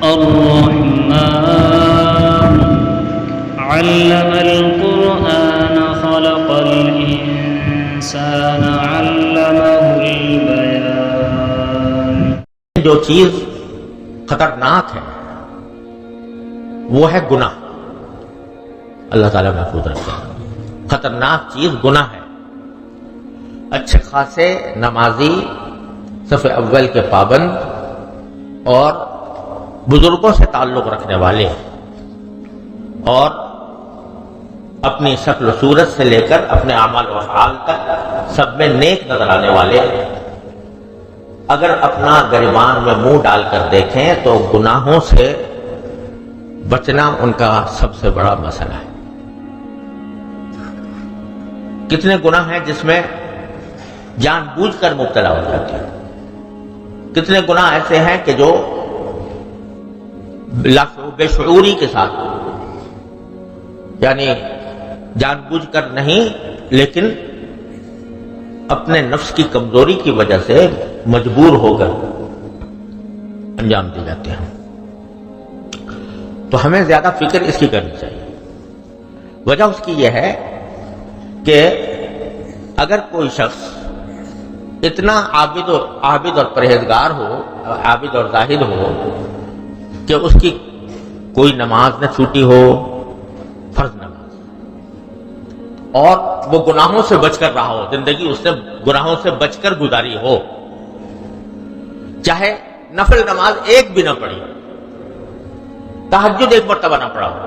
الرحمن علم القرآن خلق الإنسان علمه البيان. جو چیز خطرناک ہے وہ ہے گناہ. اللہ تعالیٰ محفوظ رکھے. خطرناک چیز گناہ ہے. اچھے خاصے نمازی، صف اول کے پابند اور بزرگوں سے تعلق رکھنے والے اور اپنی شکل و صورت سے لے کر اپنے اعمال و افعال تک سب میں نیک نظر آنے والے اگر اپنا گریبان میں منہ ڈال کر دیکھیں تو گناہوں سے بچنا ان کا سب سے بڑا مسئلہ ہے. کتنے گناہ ہیں جس میں جان بوجھ کر مبتلا ہو جاتے ہیں. کتنے گناہ ایسے ہیں کہ جو بے شعوری کے ساتھ، یعنی جان بوجھ کر نہیں لیکن اپنے نفس کی کمزوری کی وجہ سے مجبور ہو کر انجام دیے جاتے ہیں. تو ہمیں زیادہ فکر اس کی کرنی چاہیے. وجہ اس کی یہ ہے کہ اگر کوئی شخص اتنا عابد اور پرہیزگار ہو، عابد اور زاہد ہو کہ اس کی کوئی نماز نہ چھوٹی ہو، فرض نماز، اور وہ گناہوں سے بچ کر رہا ہو، زندگی اس نے گناہوں سے بچ کر گزاری ہو، چاہے نفل نماز ایک بھی نہ پڑھی، تہجد ایک مرتبہ نہ پڑھا ہو،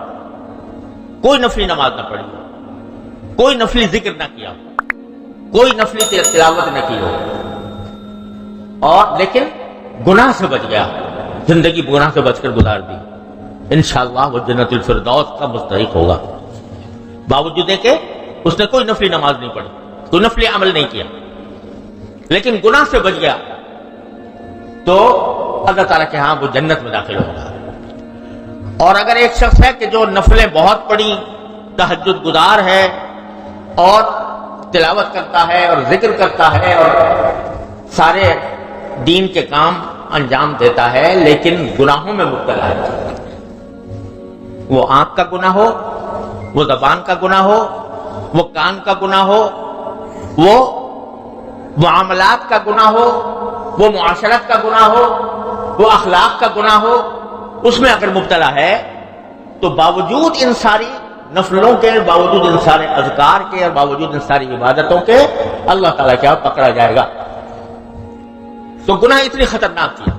کوئی نفلی نماز نہ پڑھی ہو، کوئی نفلی ذکر نہ کیا ہو، کوئی نفلی تلاوت نہ کی ہو، اور لیکن گناہ سے بچ گیا، زندگی گناہ سے بچ کر گزار دی، انشاءاللہ وہ جنت الفردوس کا مستحق ہوگا. باوجود ہے کہ اس نے کوئی نفلی نماز نہیں پڑھی، کوئی نفلی عمل نہیں کیا، لیکن گناہ سے بچ گیا تو اللہ تعالیٰ کے ہاں وہ جنت میں داخل ہوگا. اور اگر ایک شخص ہے کہ جو نفلیں بہت پڑھی، تہجد گزار ہے اور تلاوت کرتا ہے اور ذکر کرتا ہے اور سارے دین کے کام انجام دیتا ہے لیکن گناہوں میں مبتلا ہے، وہ آنکھ کا گناہ ہو، وہ زبان کا گناہ ہو، وہ کان کا گناہ ہو، وہ معاملات کا گناہ ہو، وہ معاشرت کا گناہ ہو، وہ اخلاق کا گناہ ہو، اس میں اگر مبتلا ہے تو باوجود ان ساری نفلوں کے، باوجود ان سارے اذکار کے اور باوجود ان ساری عبادتوں کے اللہ تعالیٰ کیا پکڑا جائے گا. تو گناہ اتنی خطرناک چیز.